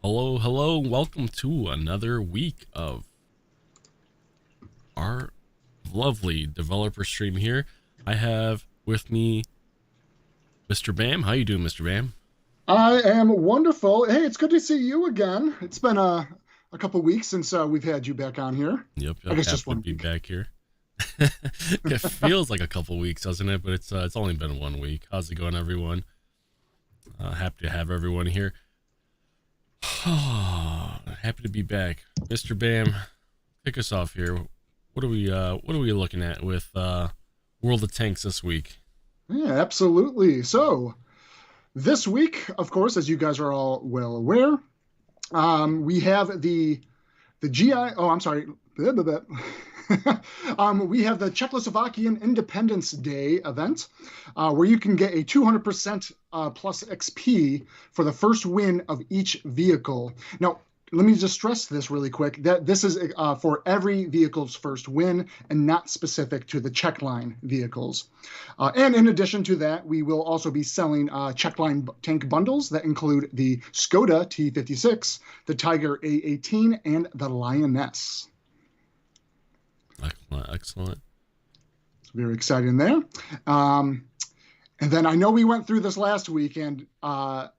Hello, hello, welcome to another week of our lovely developer stream here. I have with me Mr. Bam. How you doing, Mr. Bam? I am wonderful. Hey, it's good to see you again. It's been a couple weeks since we've had you back on here. Yep, I yep, guess happy just to one be week. back here. It feels like a couple weeks, doesn't it? But it's only been 1 week. How's it going, everyone? Happy to have everyone here. Happy to be back, Mr. Bam. Kick us off here. What are we looking at with World of Tanks this week? Yeah, absolutely. So this week, of course, as you guys are all well aware, we have the GI. Oh, I'm sorry. Blah, blah, blah. We have the Czechoslovakian Independence Day event, where you can get a 200% plus XP for the first win of each vehicle. Now, let me just stress this really quick, that this is for every vehicle's first win and not specific to the Czechline vehicles. And in addition to that, we will also be selling Czechline tank bundles that include the Skoda T56, the Tiger A18, and the Lioness. Excellent, excellent. It's very exciting there. And then I know we went through this last week, and I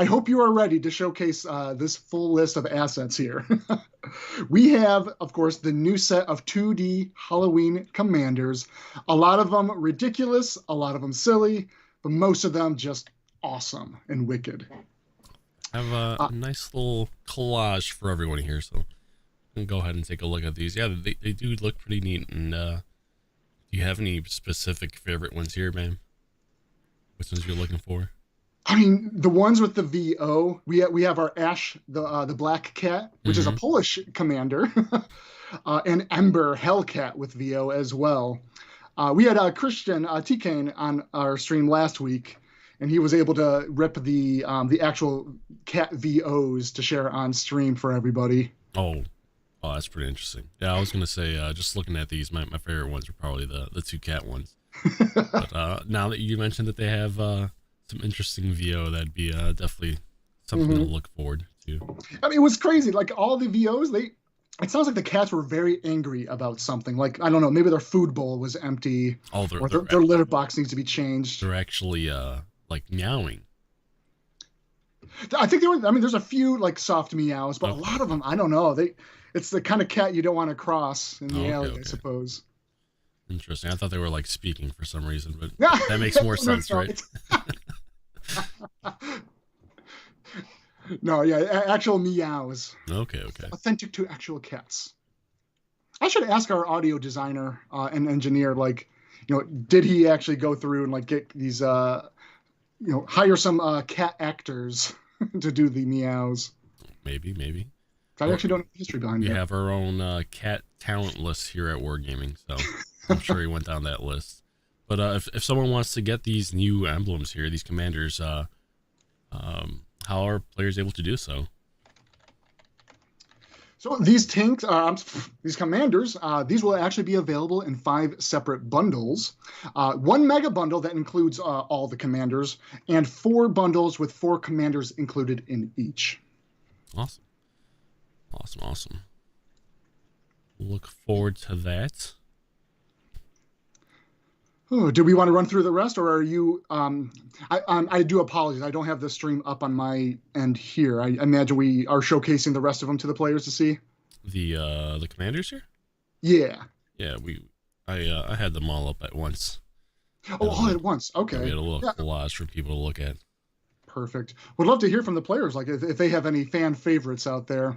hope you are ready to showcase this full list of assets here. We have, of course, the new set of 2D Halloween commanders. A lot of them ridiculous, a lot of them silly, but most of them just awesome and wicked. I have a nice little collage for everyone here, so I'm gonna go ahead and take a look at these. Yeah, they do look pretty neat. And do you have any specific favorite ones here, man? Which ones you're looking for? I mean, the ones with the VO, we have our Ash, the Black Cat, which is a Polish commander, and Ember Hellcat with VO as well. We had Christian Tikane on our stream last week, and he was able to rip the actual cat VOs to share on stream for everybody. Oh, that's pretty interesting. Yeah, I was gonna say, just looking at these, my favorite ones are probably the two cat ones. But now that you mentioned that they have some interesting VO, that'd be definitely something to look forward to. I mean, it was crazy. Like all the VOs, it sounds like the cats were very angry about something. Like, I don't know, maybe their food bowl was empty, Oh, or their litter box needs to be changed. they're actually like meowing. I think there were. I mean, there's a few like soft meows, but a lot of them, I don't know. It's the kind of cat you don't want to cross in the alley, I suppose. Interesting. I thought they were like speaking for some reason, but that makes more sense, right? No, yeah, actual meows. Okay. Authentic to actual cats. I should ask our audio designer and engineer, like, did he actually go through and like get these, hire some cat actors to do the meows? Maybe. I actually don't know the history behind it. We have our own cat talent list here at Wargaming, so I'm sure he went down that list. But if someone wants to get these new emblems here, these commanders, how are players able to do so? So these tanks, these commanders, these will actually be available in 5 separate bundles. 1 mega bundle that includes all the commanders, and 4 bundles with 4 commanders included in each. Awesome. Look forward to that. Oh, do we want to run through the rest, or are you? I do apologize. I don't have the stream up on my end here. I imagine we are showcasing the rest of them to the players to see. The commanders here? Yeah. Yeah, I had them all up at once. Oh, all at once. Okay. We had a little collage for people to look at. Perfect. Would love to hear from the players, like if they have any fan favorites out there.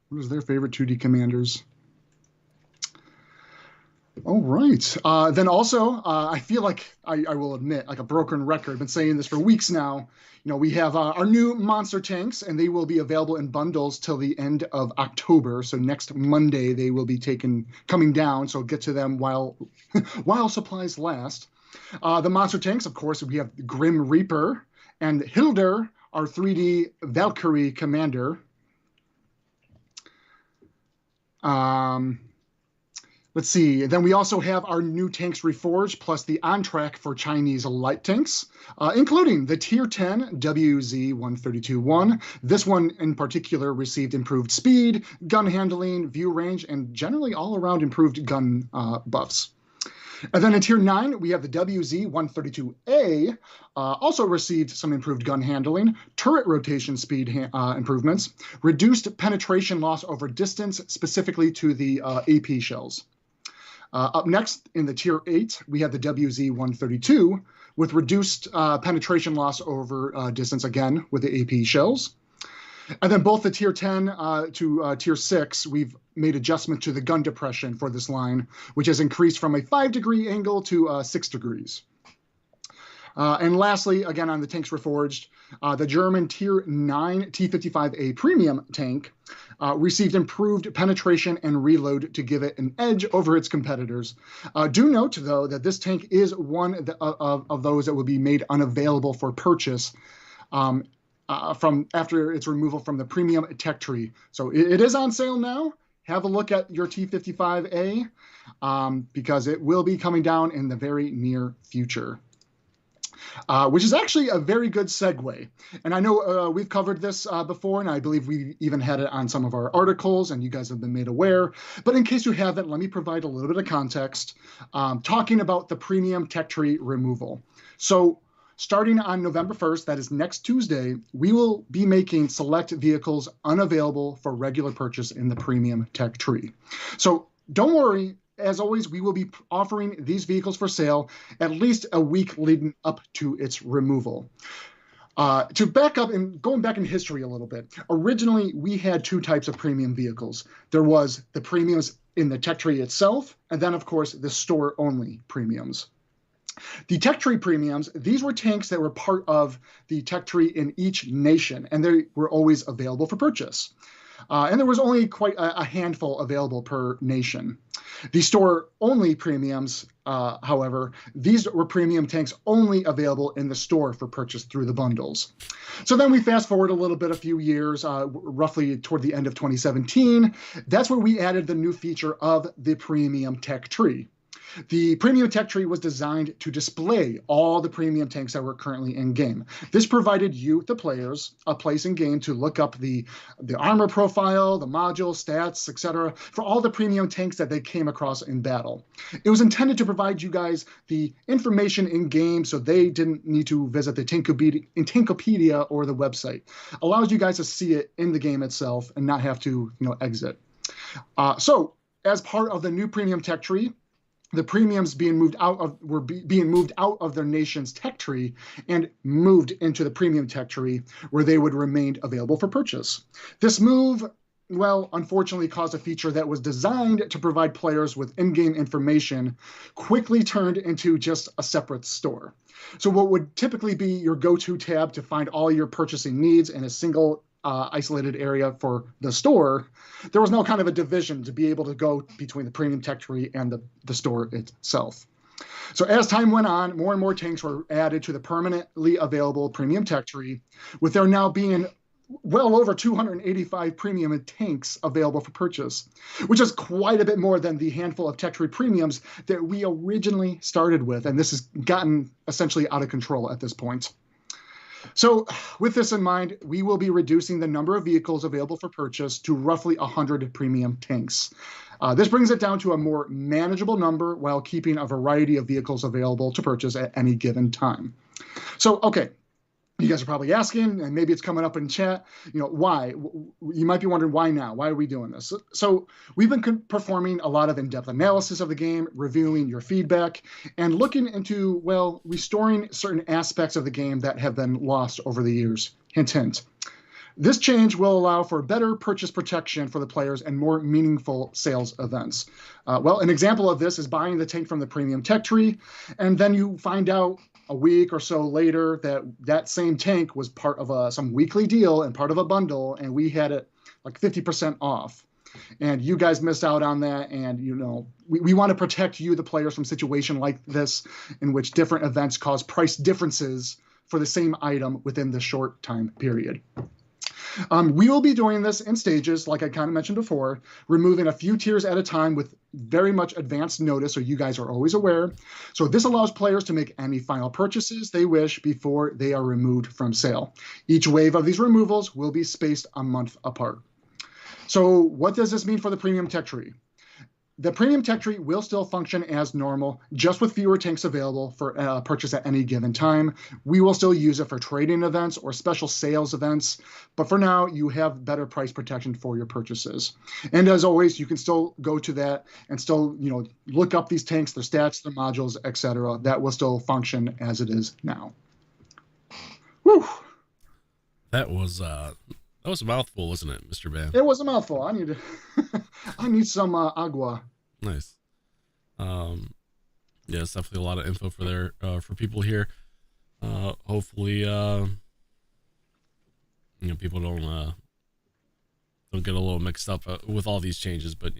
What is their favorite 2D commanders? All right. Then also, I feel like I will admit, like a broken record. I've been saying this for weeks now. We have our new monster tanks, and they will be available in bundles till the end of October. So next Monday they will be coming down. So get to them while supplies last. The monster tanks, of course, we have Grim Reaper and Hilder, our 3D Valkyrie commander. Let's see. Then we also have our new tanks reforged, plus the on track for Chinese light tanks, including the Tier 10 WZ-132-1. This one in particular received improved speed, gun handling, view range, and generally all around improved gun buffs. And then in Tier 9, we have the WZ-132A, also received some improved gun handling, turret rotation speed improvements, reduced penetration loss over distance, specifically to the AP shells. Up next, in the Tier 8, we have the WZ-132 with reduced penetration loss over distance, again, with the AP shells. And then both the Tier 10 to Tier 6, we've made adjustment to the gun depression for this line, which has increased from a 5-degree angle to 6 degrees. And lastly, again, on the tanks reforged, the German Tier 9 T55A premium tank received improved penetration and reload to give it an edge over its competitors. Do note, though, that this tank is one of those that will be made unavailable for purchase from after its removal from the premium tech tree. So it is on sale now. Have a look at your T55A because it will be coming down in the very near future. Which is actually a very good segue. And I know we've covered this before, and I believe we even had it on some of our articles, and you guys have been made aware. But in case you haven't, let me provide a little bit of context, talking about the premium tech tree removal. So starting on November 1st, that is next Tuesday, we will be making select vehicles unavailable for regular purchase in the premium tech tree. So don't worry. As always, we will be offering these vehicles for sale at least a week leading up to its removal. To back up and going back in history a little bit, originally we had two types of premium vehicles. There was the premiums in the tech tree itself, and then, of course, the store-only premiums. The tech tree premiums, these were tanks that were part of the tech tree in each nation, and they were always available for purchase. And there was only quite a handful available per nation. The store-only premiums, however, these were premium tanks only available in the store for purchase through the bundles. So then we fast forward a few years, roughly toward the end of 2017. That's where we added the new feature of the premium tech tree. The premium tech tree was designed to display all the premium tanks that were currently in game. This provided you, the players, a place in game to look up the armor profile, the module, stats, etc., for all the premium tanks that they came across in battle. It was intended to provide you guys the information in game so they didn't need to visit the Tankopedia or the website. Allows you guys to see it in the game itself and not have to, exit. So as part of the new premium tech tree, the premiums being moved out of their nation's tech tree and moved into the premium tech tree where they would remain available for purchase. This move, well, unfortunately caused a feature that was designed to provide players with in-game information quickly turned into just a separate store. So what would typically be your go-to tab to find all your purchasing needs in a single isolated area for the store, there was no kind of a division to be able to go between the premium tech tree and the store itself. So as time went on, more and more tanks were added to the permanently available premium tech tree, with there now being well over 285 premium tanks available for purchase, which is quite a bit more than the handful of tech tree premiums that we originally started with, and this has gotten essentially out of control at this point. So with this in mind, we will be reducing the number of vehicles available for purchase to roughly 100 premium tanks. This brings it down to a more manageable number while keeping a variety of vehicles available to purchase at any given time. So, okay, you guys are probably asking, and maybe it's coming up in chat, why? You might be wondering why now? Why are we doing this? So we've been performing a lot of in-depth analysis of the game, reviewing your feedback, and looking into, well, restoring certain aspects of the game that have been lost over the years. Hint, hint. This change will allow for better purchase protection for the players and more meaningful sales events. Well, an example of this is buying the tank from the premium tech tree, and then you find out a week or so later that same tank was part of some weekly deal and part of a bundle, and we had it like 50% off. And you guys missed out on that, and we want to protect you, the players, from situation like this in which different events cause price differences for the same item within the short time period. We will be doing this in stages, like I kind of mentioned before, removing a few tiers at a time with very much advanced notice, so you guys are always aware. So this allows players to make any final purchases they wish before they are removed from sale. Each wave of these removals will be spaced a month apart. So what does this mean for the premium tech tree? The premium tech tree will still function as normal, just with fewer tanks available for purchase at any given time. We will still use it for trading events or special sales events, but for now, you have better price protection for your purchases. And as always, you can still go to that and still, look up these tanks, their stats, their modules, etc. That will still function as it is now. Whew. That was a mouthful, wasn't it, Mr. Bam? It was a mouthful. I need some agua. Nice. Yeah, it's definitely a lot of info for people here. Hopefully, people don't get a little mixed up with all these changes, but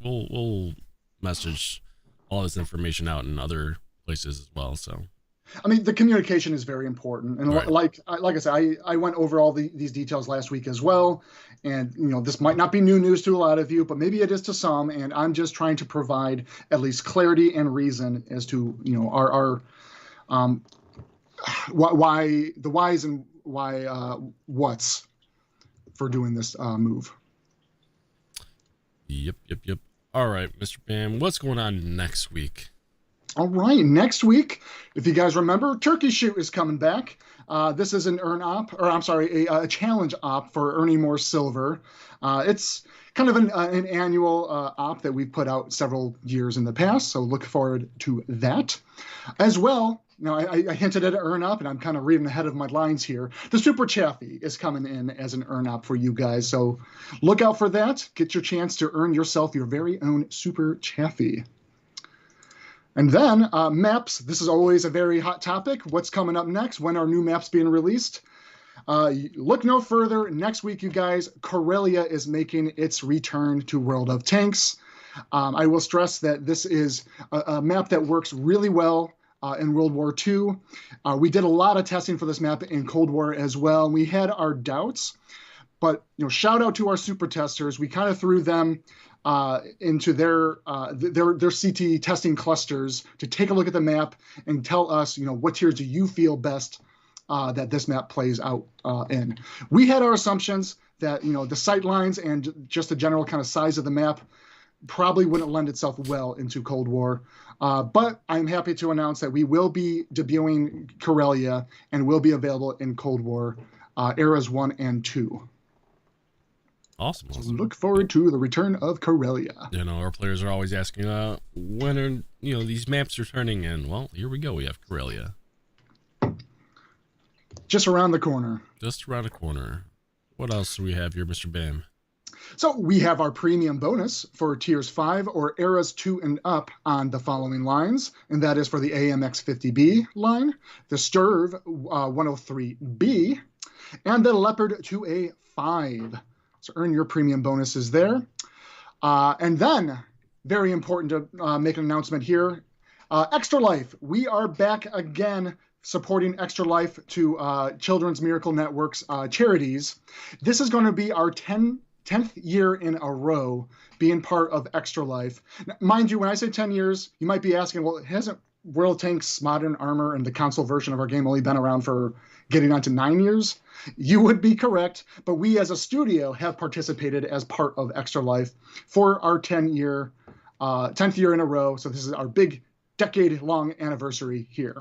we'll message all this information out in other places as well. So. I mean, the communication is very important. And right. like I said, I went over all these details last week as well. And, this might not be new news to a lot of you, but maybe it is to some. And I'm just trying to provide at least clarity and reason as to, our why the whys and why what's for doing this move. Yep. All right, Mr. Bam, what's going on next week? All right, next week, if you guys remember, Turkey Shoot is coming back. This is an a challenge op for earning more silver. It's kind of an annual op that we've put out several years in the past, so look forward to that. As well, I hinted at an earn up, and I'm kind of reading ahead of my lines here. The Super Chaffee is coming in as an earn up for you guys, so look out for that. Get your chance to earn yourself your very own Super Chaffee. And then maps. This is always a very hot topic. What's coming up next? When are new maps being released? Look no further. Next week, you guys, Karelia is making its return to World of Tanks. I will stress that this is a map that works really well in World War II. We did a lot of testing for this map in Cold War as well. We had our doubts, but shout out to our super testers. We kind of threw them into their CT testing clusters to take a look at the map and tell us, what tiers do you feel best that this map plays out in. We had our assumptions that, the sight lines and just the general kind of size of the map probably wouldn't lend itself well into Cold War. But I'm happy to announce that we will be debuting Karelia and will be available in Cold War eras 1 and 2. Awesome. So look forward to the return of Karelia. Our players are always asking, when are these maps returning? And well, here we go. We have Karelia. Just around the corner. Just around the corner. What else do we have here, Mr. Bam? So we have our premium bonus for tiers 5 or eras 2 and up on the following lines, and that is for the AMX50B line, the Sturv 103B, and the Leopard 2A5. So earn your premium bonuses there. And then, very important to make an announcement here, Extra Life. We are back again supporting Extra Life to Children's Miracle Network's charities. This is going to be our 10th year in a row being part of Extra Life. Now, mind you, when I say 10 years, you might be asking, well, hasn't World Tanks Modern Armor and the console version of our game only been around for getting on to 9 years? You would be correct, but we as a studio have participated as part of Extra Life for our 10th year in a row. So this is our big decade-long anniversary here.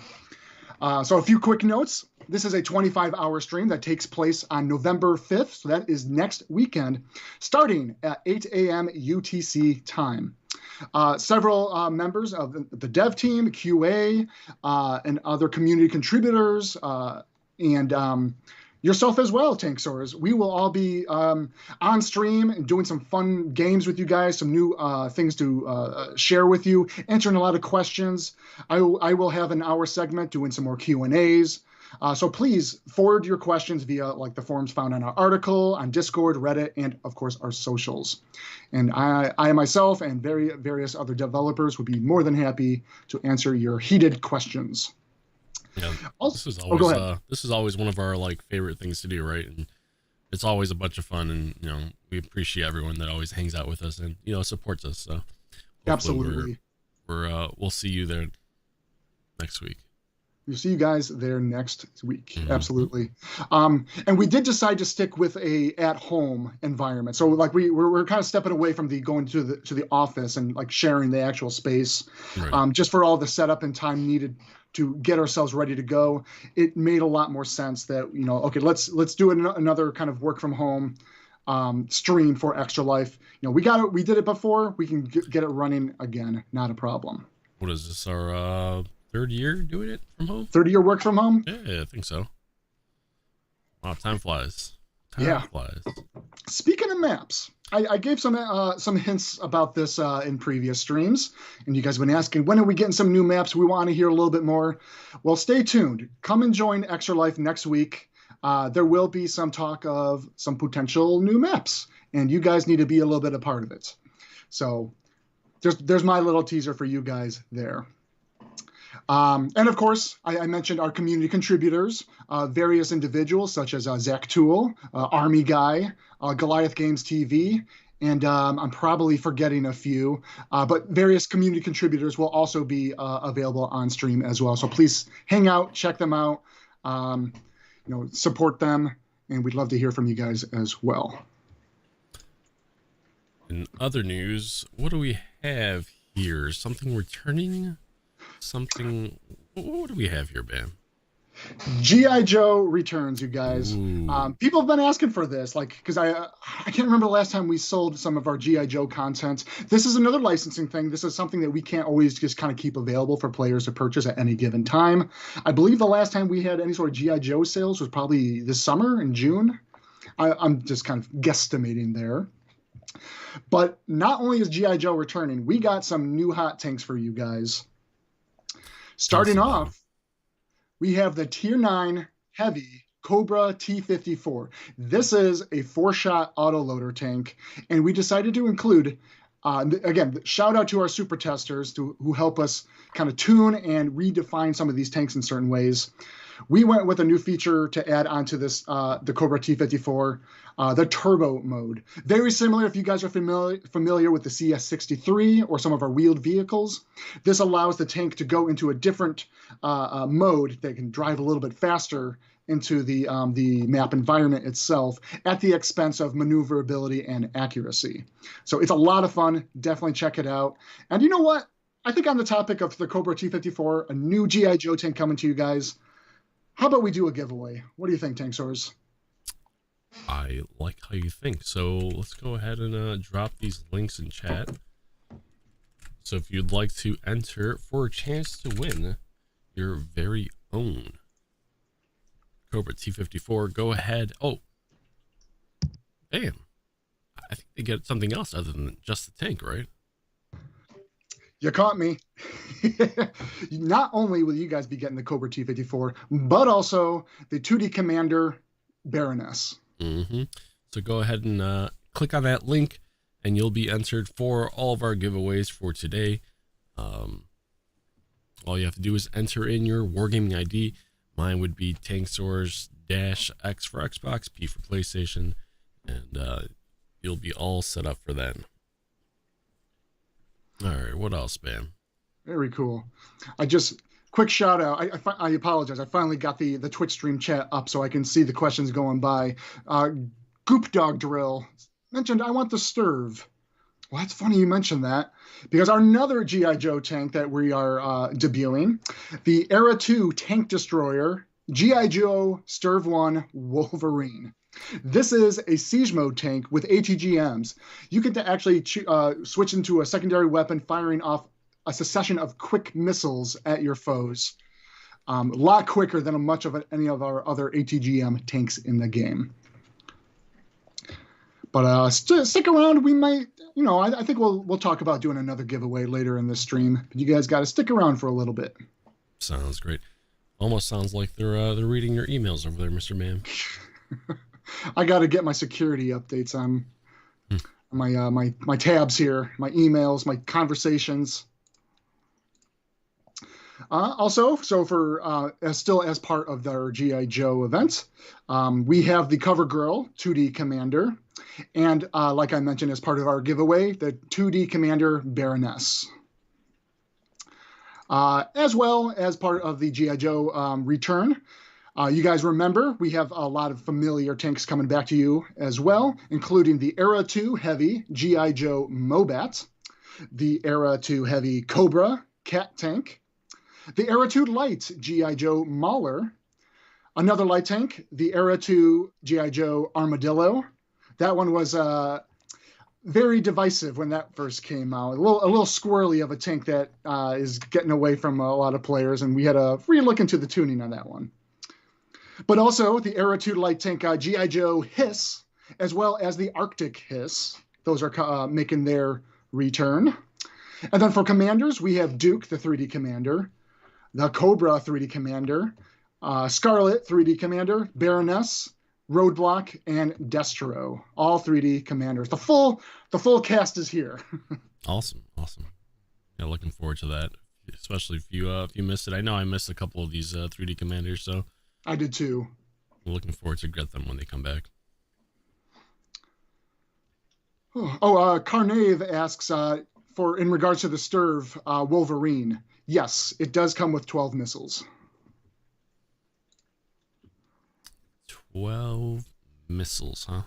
So a few quick notes. This is a 25-hour stream that takes place on November 5th. So that is next weekend, starting at 8 a.m. UTC time. Several members of the dev team, QA, and other community contributors, and yourself as well, Tankz0rz. We will all be on stream and doing some fun games with you guys, some new things to share with you, answering a lot of questions. I will have an hour segment doing some more Q&As. So please forward your questions via the forms found on our article, on Discord, Reddit, and of course our socials. And I myself and various other developers would be more than happy to answer your heated questions. Yeah, also, this is always one of our favorite things to do, right? And it's always a bunch of fun, and we appreciate everyone that always hangs out with us and supports us. So Absolutely. we'll see you there next week. We'll see you guys there next week. Mm-hmm. Absolutely. And we did decide to stick with a at-home environment. So like we're kind of stepping away from the going to the office and like sharing the actual space, Right. just for all the setup and time needed to get ourselves ready to go. It made a lot more sense that, okay, let's do another kind of work from home stream for Extra Life. We did it before. We can get it running again. Not a problem. What is this? Our third year doing it from home? 30-year work from home? Yeah, I think so. Wow, time flies. Yeah. Flies. Speaking of maps, I gave some hints about this in previous streams, and you guys have been asking, when are we getting some new maps? We want to hear a little bit more. Well, stay tuned. Come and join Extra Life next week. There will be some talk of some potential new maps, and you guys need to be a little bit a part of it. So there's my little teaser for you guys there. And of course, I mentioned our community contributors, various individuals such as Zach Toole, Army Guy, Goliath Games TV, and I'm probably forgetting a few, but various community contributors will also be available on stream as well. So please hang out, check them out, support them, and we'd love to hear from you guys as well. In other news, what do we have here? Something returning? Something. What do we have here, Bam? G.I. Joe returns, you guys. People have been asking for this, because I can't remember the last time we sold some of our G.I. Joe content. This is another licensing thing. This is something that we can't always just kind of keep available for players to purchase at any given time. I believe the last time we had any sort of G.I. Joe sales was probably this summer in June. I'm just kind of guesstimating there. But not only is G.I. Joe returning, we got some new hot tanks for you guys. Starting off, we have the Tier 9 Heavy Cobra T54. This is a 4-shot autoloader tank, and we decided to include, again, shout out to our super testers who help us kind of tune and redefine some of these tanks in certain ways. We went with a new feature to add onto this, the Cobra T54, the turbo mode. Very similar if you guys are familiar with the CS63 or some of our wheeled vehicles. This allows the tank to go into a different mode that can drive a little bit faster into the map environment itself at the expense of maneuverability and accuracy. So it's a lot of fun. Definitely check it out. And you know what? I think on the topic of the Cobra T54, a new G.I. Joe tank coming to you guys, how about we do a giveaway? What do you think, Tankz0rz? I like how you think. So let's go ahead and drop these links in chat. So if you'd like to enter for a chance to win your very own Cobra T54, go ahead. Oh, damn. I think they get something else other than just the tank, right? You caught me. Not only will you guys be getting the Cobra T54, but also the 2D Commander Baroness. So go ahead and click on that link, and you'll be entered for all of our giveaways for today. All you have to do is enter in your Wargaming ID. Mine would be Tankz0rz -X for Xbox, P for PlayStation, and you'll be all set up for that. All right, what else, Bam? Very cool. Quick shout out. I apologize. I finally got the Twitch stream chat up so I can see the questions going by. Goop Dog Drill mentioned, I want the Sturv. Well, that's funny you mentioned that, because our another G.I. Joe tank that we are debuting, the Era 2 Tank Destroyer, G.I. Joe Sturv 1 Wolverine. This is a siege mode tank with ATGMs. You get to actually switch into a secondary weapon, firing off a succession of quick missiles at your foes. A lot quicker than any of our other ATGM tanks in the game. But stick around. We might, I think we'll talk about doing another giveaway later in this stream. But you guys got to stick around for a little bit. Sounds great. Almost sounds like they're reading your emails over there, Mr. Ma'am. I got to get my security updates on my tabs here, my emails, my conversations. Also, so for as part of their GI Joe event, we have the Cover Girl 2D Commander, and like I mentioned, as part of our giveaway, the 2D Commander Baroness. As well as part of the GI Joe return. You guys remember, we have a lot of familiar tanks coming back to you as well, including the Era 2 Heavy GI Joe Mobat, the Era 2 Heavy Cobra Cat Tank, the Era 2 Light GI Joe Mauler, another light tank, the Era 2 GI Joe Armadillo. That one was very divisive when that first came out. A little squirrely of a tank that is getting away from a lot of players, and we had a re-look into the tuning on that one. But also the Era 2 light tank GI Joe Hiss, as well as the Arctic Hiss. Those are making their return. And then for commanders, we have Duke, the 3D Commander, the Cobra 3D Commander, Scarlet 3D Commander, Baroness, Roadblock, and Destro. All 3D Commanders. The full cast is here. Awesome. Yeah, looking forward to that. Especially if you missed it. I know I missed a couple of these 3D Commanders, so I did too. I'm looking forward to get them when they come back. Carnave asks for in regards to the Sturv Wolverine. Yes, it does come with 12 missiles. 12 missiles, huh?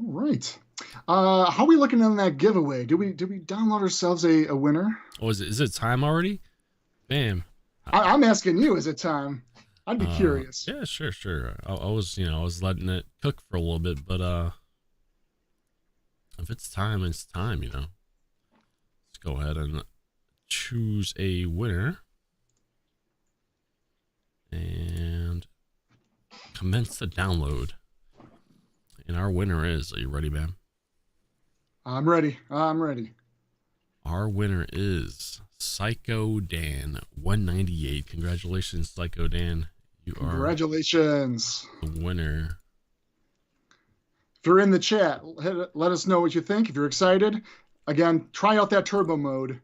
All right. How are we looking on that giveaway? Did we download ourselves a winner? Oh, is it time already? Bam. I'm asking you, is it time? I'd be curious. Yeah, sure. I was letting it cook for a little bit, but if it's time, it's time, Let's go ahead and choose a winner. And commence the download. And our winner is, are you ready, Bam? I'm ready. Our winner is Psycho Dan 198. Congratulations, Psycho Dan. Congratulations. The winner. If you're in the chat, let us know what you think. If you're excited, again, try out that turbo mode.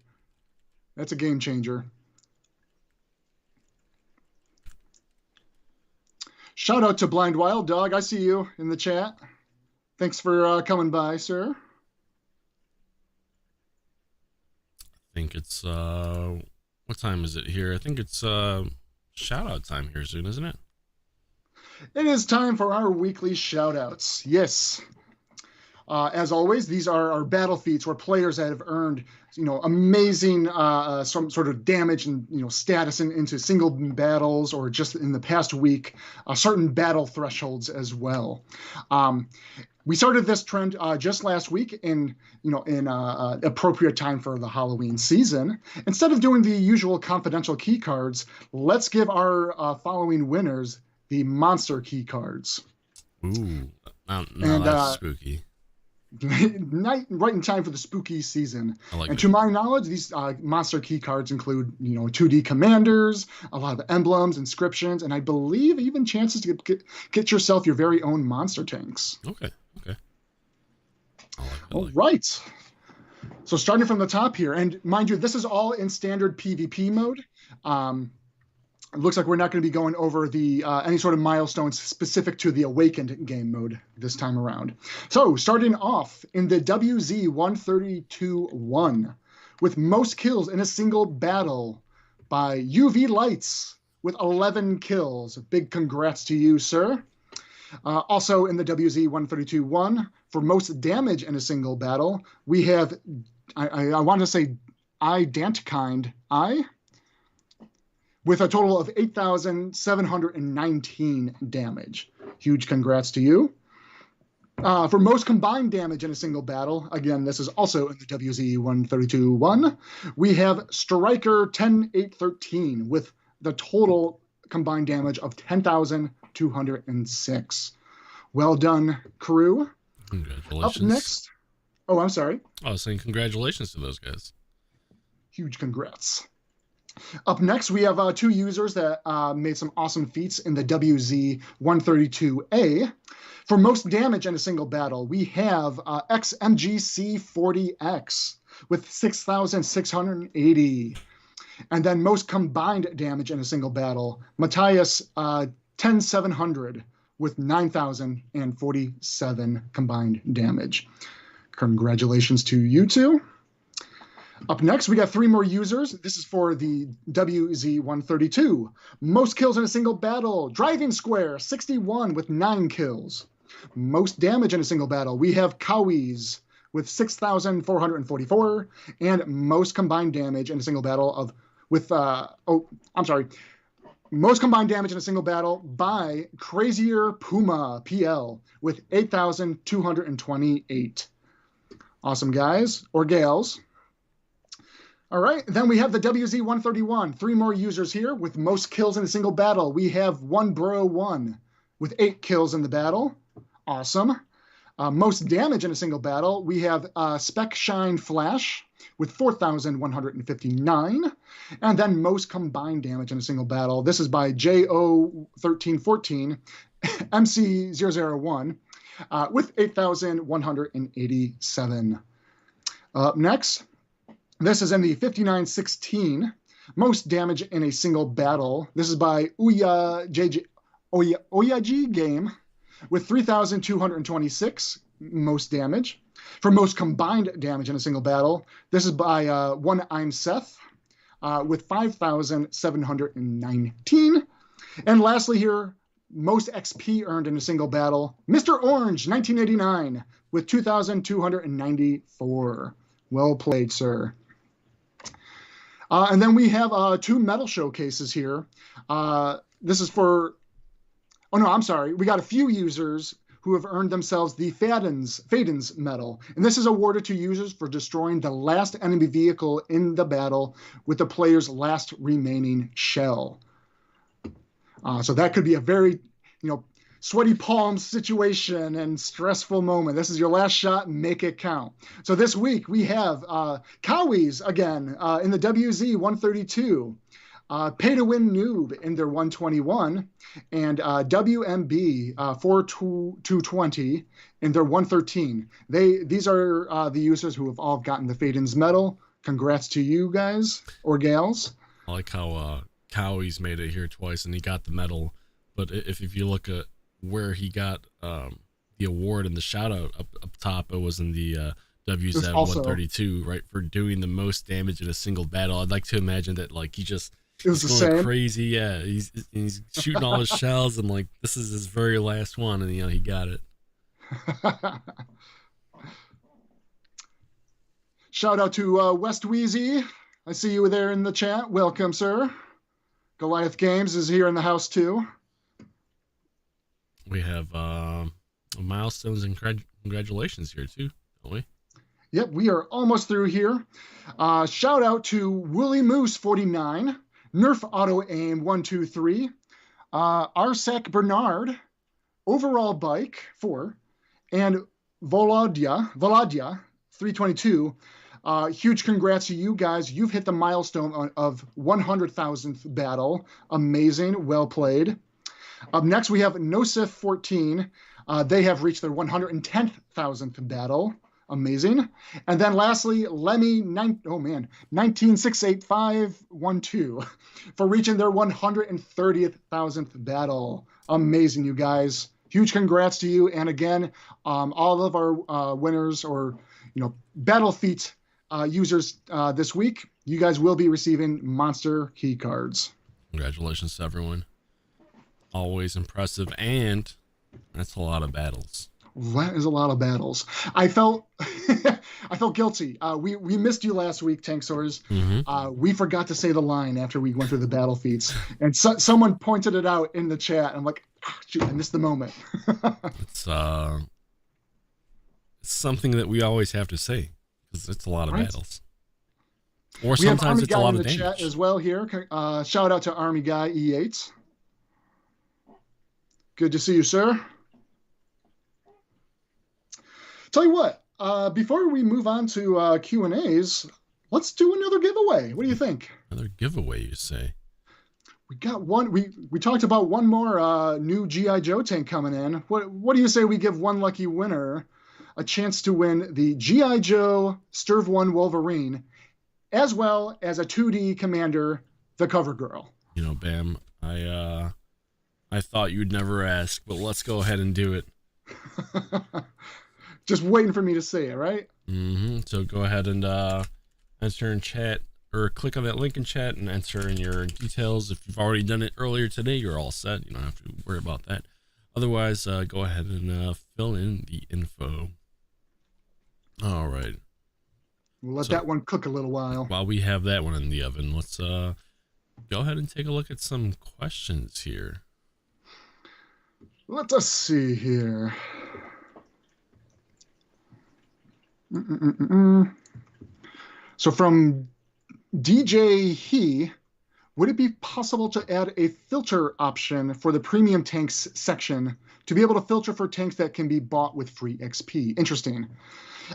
That's a game changer. Shout out to Blind Wild Dog. I see you in the chat. Thanks for coming by, sir. I think it's what time is it here? I think it's shout out time here soon, isn't it? It is time for our weekly shout outs. Yes. As always, these are our battle feats where players that have earned, amazing some sort of damage and status into single battles, or just in the past week, certain battle thresholds as well. We started this trend just last week in appropriate time for the Halloween season. Instead of doing the usual confidential key cards, let's give our following winners the monster key cards. Ooh, that's spooky. Right in time for the spooky season. And to my knowledge, these monster key cards include 2D commanders, a lot of emblems, inscriptions, and I believe even chances to get yourself your very own monster tanks. Okay. All right. So starting from the top here, and mind you, this is all in standard PvP mode. It looks like we're not going to be going over the any sort of milestones specific to the Awakened game mode this time around. So starting off in the WZ-132-1 with most kills in a single battle by UV Lights with 11 kills. Big congrats to you, sir. Also in the WZ-132-1 for most damage in a single battle, we have, I want to say Dantkind with a total of 8,719 damage. Huge congrats to you. For most combined damage in a single battle, again, this is also in the WZ-132-1, we have Striker 10813 with the total combined damage of 10,206. Well done, crew. Congratulations. Up next. Oh, I'm sorry. I was saying congratulations to those guys. Huge congrats. Up next, we have two users that made some awesome feats in the WZ-132A. For most damage in a single battle, we have XMGC40X with 6,680. And then most combined damage in a single battle, Matthias 10700 with 9,047 combined damage. Congratulations to you two. Up next, we got 3 more users. This is for the WZ132. Most kills in a single battle. Driving Square, 61 with 9 kills. Most damage in a single battle. We have Kawiz with 6,444. And most combined damage in a single battle most combined damage in a single battle by Crazier Puma PL with 8,228. Awesome guys or gals. All right, then we have the WZ131. 3 more users here with most kills in a single battle. We have One Bro 1 with 8 kills in the battle. Awesome. Most damage in a single battle. We have Spec Shine Flash with 4,159. And then most combined damage in a single battle. This is by JO1314, MC001 with 8,187. Up next, this is in the 5916, most damage in a single battle. This is by Oyaji Game with 3,226 most damage. For most combined damage in a single battle, this is by One I'm Seth with 5,719. And lastly here, most XP earned in a single battle, Mr. Orange 1989 with 2,294. Well played, sir. And then we have 2 medal showcases here. This is for, we got a few users who have earned themselves the Fadens medal. And this is awarded to users for destroying the last enemy vehicle in the battle with the player's last remaining shell. So that could be a very, sweaty palms situation and stressful moment. This is your last shot, make it count. So this week we have Kawiz again in the WZ132, Pay to Win Noob in their 121, and WMB 4220 in their 113. These are the users who have all gotten the Fadens medal. Congrats to you guys or gals. I like how Kawiz made it here twice and he got the medal. But if you look at where he got the award and the shout out up top, it was in the WZ 132, right, for doing the most damage in a single battle. I'd like to imagine that he just it was he's the going same. crazy, yeah. He's shooting all his shells and this is his very last one, and he got it. Shout out to West Wheezy. I see you there in the chat. Welcome, sir. Goliath Games is here in the house too. We have milestones and congratulations here too, don't we? Yep, we are almost through here. Shout out to Woolly Moose 49, Nerf Auto Aim 123, Arsak Bernard, Overall Bike 4, and Volodya 322. Huge congrats to you guys. You've hit the milestone of 100,000th battle. Amazing. Well played. Up next, we have Nosif 14. They have reached their 110,000th battle. Amazing. And then lastly, Lemmy 196851 for reaching their 130,000th battle. Amazing, you guys. Huge congrats to you. And again, all of our winners or battle feat users this week, you guys will be receiving monster key cards. Congratulations to everyone. Always impressive, and that's a lot of battles. That is a lot of battles. I felt guilty. We missed you last week, Tankz0rz. Mm-hmm. We forgot to say the line after we went through the battle feats, and someone pointed it out in the chat. I'm like, shoot, I missed the moment. It's something that we always have to say because it's a lot of battles. Or we sometimes it's a lot in of the damage. Chat as well here. Shout out to Army Guy E8. Good to see you, sir. Tell you what, before we move on to Q&As, let's do another giveaway. What do you think? Another giveaway, you say? We got one. We talked about one more new G.I. Joe tank coming in. What do you say we give one lucky winner a chance to win the G.I. Joe Sturv 1 Wolverine as well as a 2D commander, the Cover Girl. You know, Bam, I thought you'd never ask, but let's go ahead and do it. Just waiting for me to say it, right? So go ahead and enter in chat, or click on that link in chat and enter in your details. If you've already done it earlier today, you're all set. You don't have to worry about that. Otherwise, go ahead and fill in the info. All right. We'll let that one cook a little while. While we have that one in the oven, let's go ahead and take a look at some questions here. Let us see here. So from DJ He, would it be possible to add a filter option for the premium tanks section to be able to filter for tanks that can be bought with free XP? Interesting.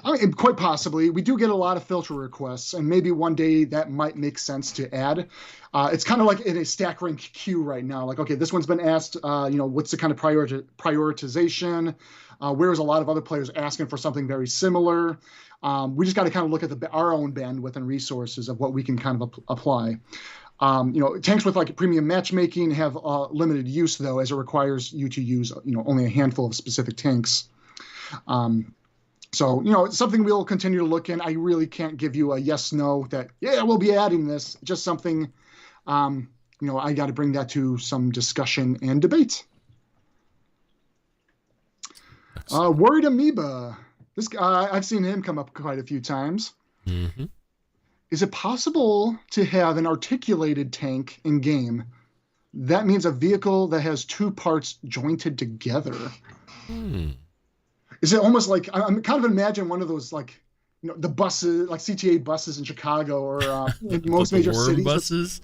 I mean, quite possibly. We do get a lot of filter requests, and maybe one day that might make sense to add. It's kind of like in a stack rank queue right now. Like, okay, this one's been asked, what's the kind of prioritization? Whereas a lot of other players asking for something very similar. We just got to kind of look at our own bandwidth and resources of what we can kind of apply. Tanks with like premium matchmaking have limited use, though, as it requires you to use, only a handful of specific tanks. So, it's something we'll continue to look in. I really can't give you a yes, no, that, yeah, we'll be adding this. Just something, I got to bring that to some discussion and debate. Worried Amoeba. This guy, I've seen him come up quite a few times. Mm-hmm. Is it possible to have an articulated tank in game? That means a vehicle that has two parts jointed together. Is it almost like, I'm kind of imagine one of those, like, the buses, like CTA buses in Chicago or in most major cities. Buses?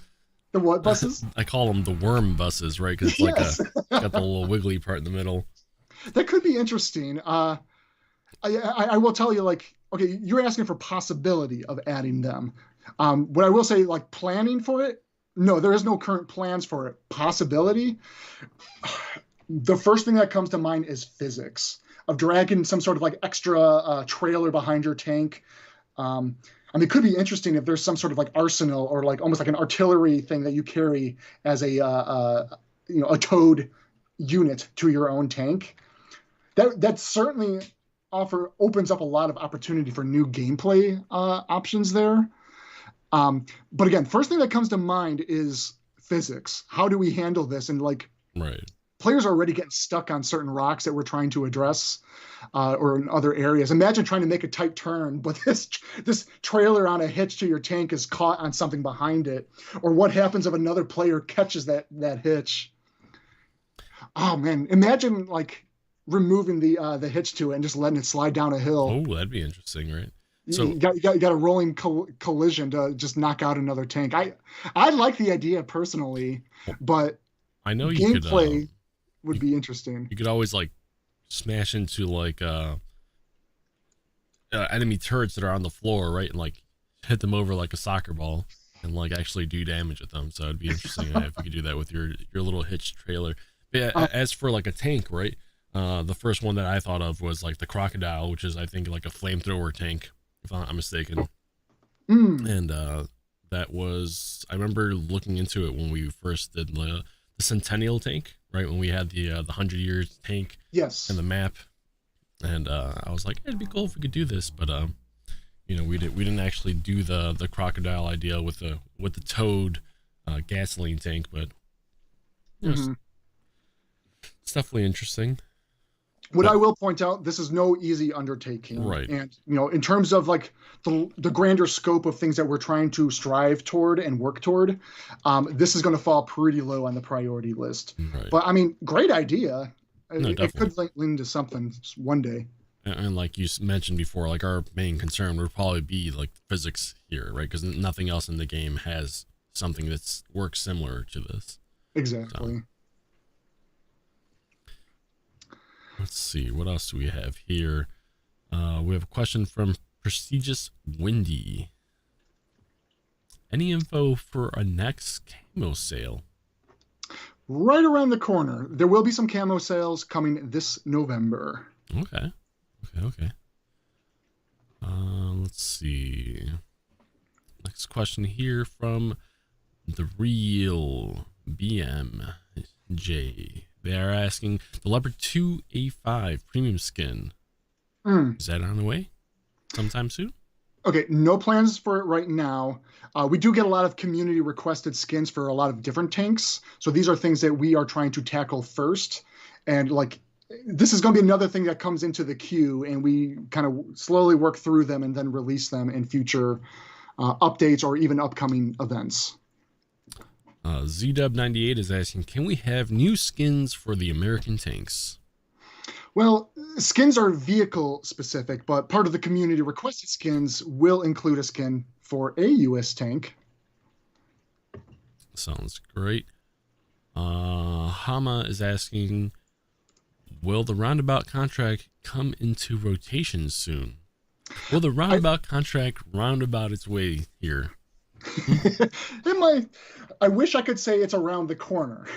The what buses? I call them the worm buses, right? Because it's Yes. got the little wiggly part in the middle. That could be interesting. I will tell you, like, okay, you're asking for possibility of adding them. What I will say, like, planning for it, no, there is no current plans for it. Possibility, the first thing that comes to mind is physics of dragging some sort of like extra trailer behind your tank. It could be interesting if there's some sort of like arsenal or like almost like an artillery thing that you carry as a towed unit to your own tank. That certainly opens up a lot of opportunity for new gameplay options there. But again, first thing that comes to mind is physics. How do we handle this? And like, right. Players are already getting stuck on certain rocks that we're trying to address, or in other areas. Imagine trying to make a tight turn, but this trailer on a hitch to your tank is caught on something behind it. Or what happens if another player catches that hitch? Oh man, imagine like removing the hitch to it and just letting it slide down a hill. Oh, that'd be interesting, right? So you got a rolling collision to just knock out another tank. I like the idea personally, but I know you gameplay would be interesting. You could always like smash into like enemy turrets that are on the floor, right, and like hit them over like a soccer ball and like actually do damage with them. So it'd be interesting if you could do that with your little hitched trailer. But yeah, as for like a tank, right? The first one that I thought of was like the crocodile, which is I think like a flamethrower tank, if I'm not mistaken. And that was, I remember looking into it when we first did the Centennial tank, right, when we had the 100 years tank, yes, and the map, and I was like, it'd be cool if we could do this, but we didn't actually do the crocodile idea with the towed gasoline tank, but it's definitely interesting. I will point out, this is no easy undertaking, right? And in terms of like the grander scope of things that we're trying to strive toward and work toward, this is going to fall pretty low on the priority list. Right. But I mean, great idea. No, it could lean to something one day. And like you mentioned before, like our main concern would probably be like physics here, right? Because nothing else in the game has something that's works similar to this. Exactly. So. Let's see, what else do we have here? We have a question from Prestigious Windy. Any info for a next camo sale? Right around the corner. There will be some camo sales coming this November. Okay. Let's see. Next question here from the real BMJ. They are asking the Leopard 2A5 premium skin. Is that on the way sometime soon? Okay, no plans for it right now. We do get a lot of community requested skins for a lot of different tanks. So these are things that we are trying to tackle first. And like, this is going to be another thing that comes into the queue, and we kind of slowly work through them and then release them in future updates or even upcoming events. ZW98 is asking, can we have new skins for the American tanks? Well, skins are vehicle specific, but part of the community requested skins will include a skin for a US tank. Sounds great. Hama is asking, will the roundabout contract come into rotation soon? Will the roundabout contract roundabout its way here? I wish I could say it's around the corner.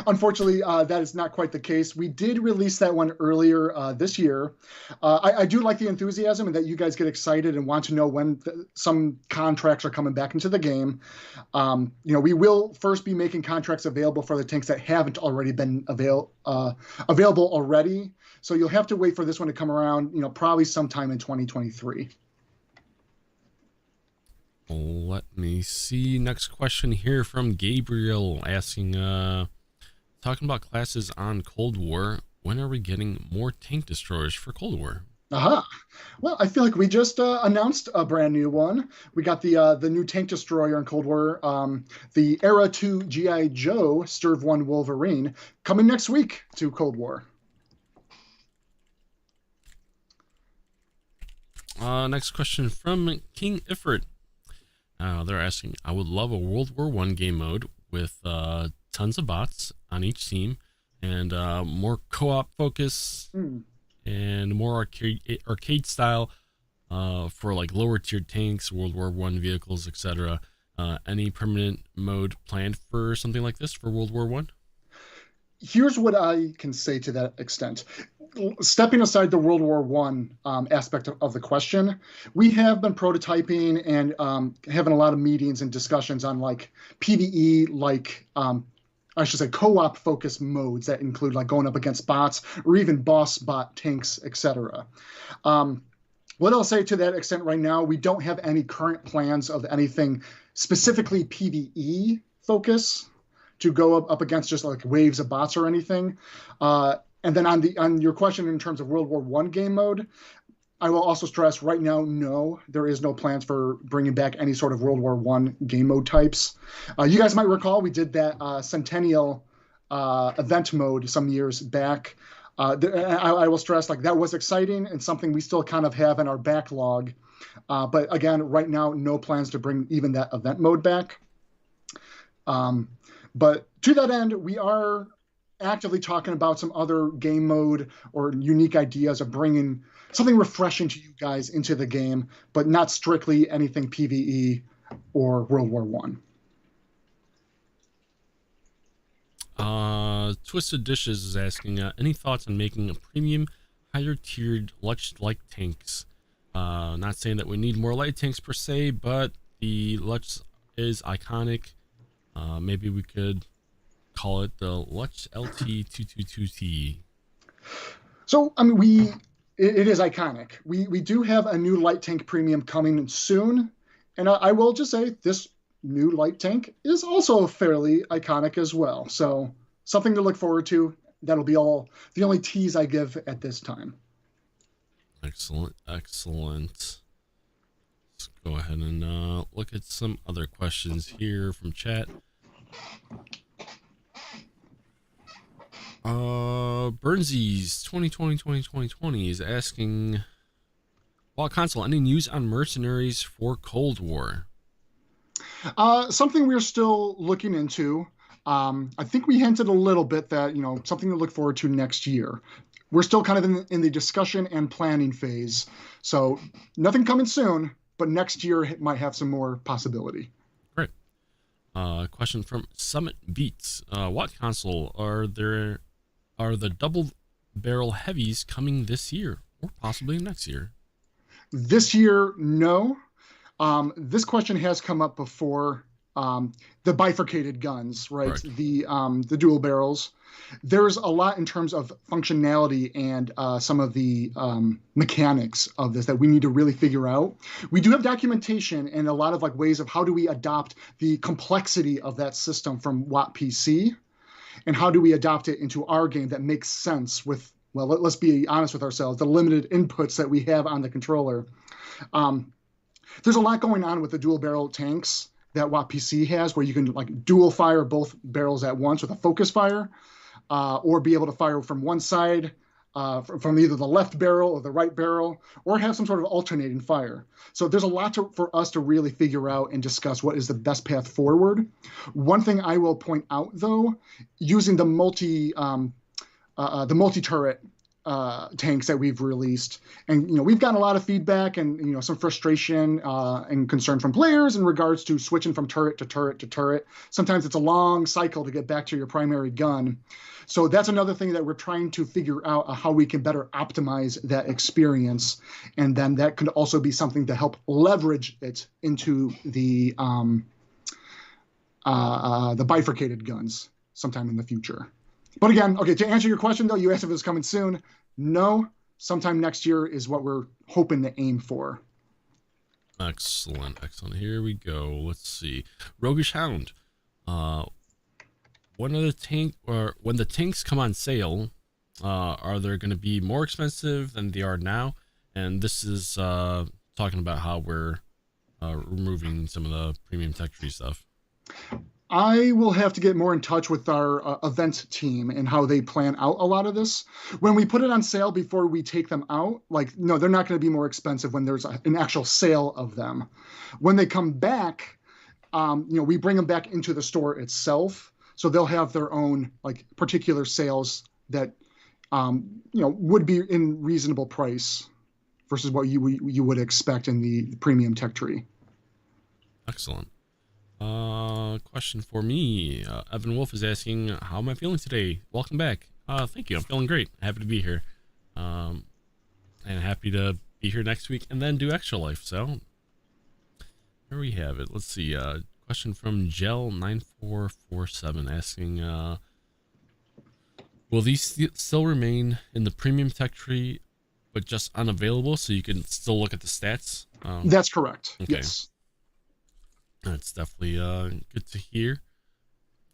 Unfortunately, that is not quite the case. We did release that one earlier this year. I do like the enthusiasm and that you guys get excited and want to know when some contracts are coming back into the game. We will first be making contracts available for the tanks that haven't already been available already. So you'll have to wait for this one to come around, probably sometime in 2023. Let me see. Next question here from Gabriel asking, talking about classes on Cold War. When are we getting more tank destroyers for Cold War? Aha. Well, I feel like we just announced a brand new one. We got the new tank destroyer in Cold War, the Era 2 G.I. Joe Sturv 1 Wolverine, coming next week to Cold War. Next question from King Ifrit. They're asking, I would love a World War I game mode with tons of bots on each team and more co-op focus and more arcade style for like lower tiered tanks, World War I vehicles, etc. Any permanent mode planned for something like this for World War I? Here's what I can say to that extent. Stepping aside the World War I aspect of the question, we have been prototyping and having a lot of meetings and discussions on like PvE, like I should say co-op focused modes that include like going up against bots or even boss bot tanks, etc. What I'll say to that extent right now, we don't have any current plans of anything specifically PvE focus to go up against just like waves of bots or anything. And then on your question in terms of World War I game mode, I will also stress right now, no, there is no plans for bringing back any sort of World War I game mode types. You guys might recall we did that Centennial event mode some years back. I will stress like that was exciting and something we still kind of have in our backlog. But again, right now, no plans to bring even that event mode back. But to that end, we are actively talking about some other game mode or unique ideas of bringing something refreshing to you guys into the game, but not strictly anything PvE or World War I. Twisted Dishes is asking, any thoughts on making a premium, higher tiered Lech light tanks? Not saying that we need more light tanks per se, but the Lech is iconic. Maybe we could call it the Lech LT222T. So, I mean, it is iconic. We do have a new light tank premium coming soon. And I will just say this new light tank is also fairly iconic as well. So something to look forward to. That'll be all the only tease I give at this time. Excellent. Let's go ahead and look at some other questions here from chat. Burnsies 2020 is asking, WoT console, any news on mercenaries for Cold War? Something we're still looking into. I think we hinted a little bit that, something to look forward to next year. We're still kind of in the discussion and planning phase. So nothing coming soon, but next year it might have some more possibility. Great. Question from Summit Beats. WoT console, are the double barrel heavies coming this year or possibly next year? This year, no. This question has come up before. The bifurcated guns, right? Correct. The dual barrels. There's a lot in terms of functionality and some of the mechanics of this that we need to really figure out. We do have documentation and a lot of like ways of how do we adopt the complexity of that system from WoT PC, and how do we adopt it into our game that makes sense with, well, let's be honest with ourselves, the limited inputs that we have on the controller. There's a lot going on with the dual barrel tanks that WoT PC has, where you can like dual fire both barrels at once with a focus fire, or be able to fire from one side, from either the left barrel or the right barrel, or have some sort of alternating fire. So there's a lot for us to really figure out and discuss what is the best path forward. One thing I will point out, though, using the multi-turret tanks that we've released, and we've gotten a lot of feedback and some frustration and concern from players in regards to switching from turret to turret to turret. Sometimes it's a long cycle to get back to your primary gun. So that's another thing that we're trying to figure out, how we can better optimize that experience, and then that could also be something to help leverage it into the bifurcated guns sometime in the future. But again, okay, to answer your question, though, you asked if it was coming soon. No, sometime next year is what we're hoping to aim for. Excellent. Here we go. Let's see. Roguish Hound. When the tanks come on sale, are they going to be more expensive than they are now? And this is talking about how we're removing some of the premium tech tree stuff. I will have to get more in touch with our event team and how they plan out a lot of this. When we put it on sale before we take them out, no, they're not going to be more expensive when there's an actual sale of them. When they come back, we bring them back into the store itself. So they'll have their own particular sales that, would be in reasonable price versus what you would expect in the premium tech tree. Excellent. Question for me. Evan Wolf is asking, how am I feeling today? Welcome back. Thank you. I'm feeling great. Happy to be here. And happy to be here next week and then do Extra Life. So here we have it. Let's see. Question from Gel9447 asking, will these still remain in the premium tech tree, but just unavailable so you can still look at the stats? That's correct. Okay. Yes. That's definitely good to hear.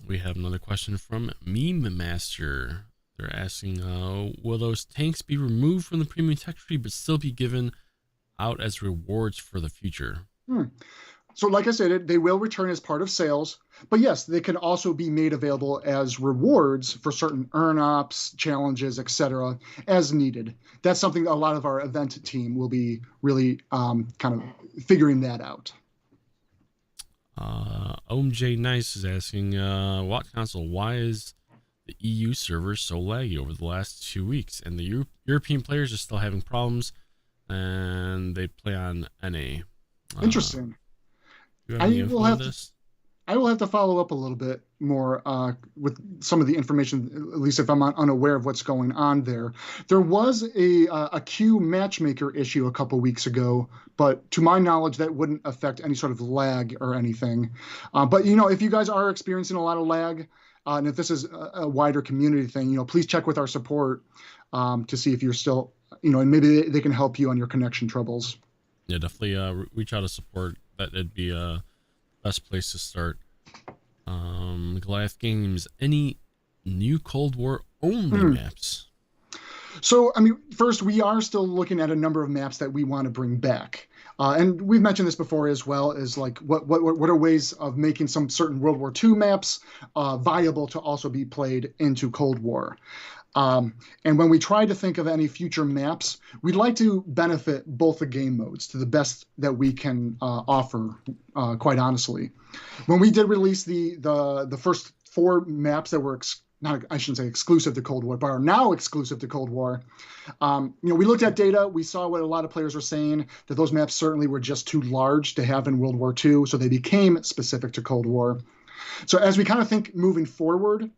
We have another question from Meme Master. They're asking, will those tanks be removed from the premium tech tree but still be given out as rewards for the future? So like I said, they will return as part of sales, but yes, they can also be made available as rewards for certain earn-ups, challenges, etc., as needed. That's something a lot of our event team will be really kind of figuring that out. OMJ Nice is asking, WoT console, why is the EU server so laggy over the last 2 weeks? And the European players are still having problems, and they play on NA. Interesting. Do you have any info on this? I will have to follow up a little bit more with some of the information, at least if I'm unaware of what's going on there. There was a queue matchmaker issue a couple weeks ago, but to my knowledge, that wouldn't affect any sort of lag or anything. But, if you guys are experiencing a lot of lag, and if this is a wider community thing, please check with our support to see if you're still, and maybe they can help you on your connection troubles. Yeah, definitely reach out to support. That'd be best place to start. Goliath Games, any new Cold War only maps? So, first, we are still looking at a number of maps that we want to bring back. And we've mentioned this before as well, is what are ways of making some certain World War II maps viable to also be played into Cold War. And when we try to think of any future maps, we'd like to benefit both the game modes to the best that we can offer, quite honestly. When we did release the first 4 maps that were I shouldn't say exclusive to Cold War, but are now exclusive to Cold War, we looked at data. We saw what a lot of players were saying, that those maps certainly were just too large to have in World War II, so they became specific to Cold War. So as we kind of think moving forward,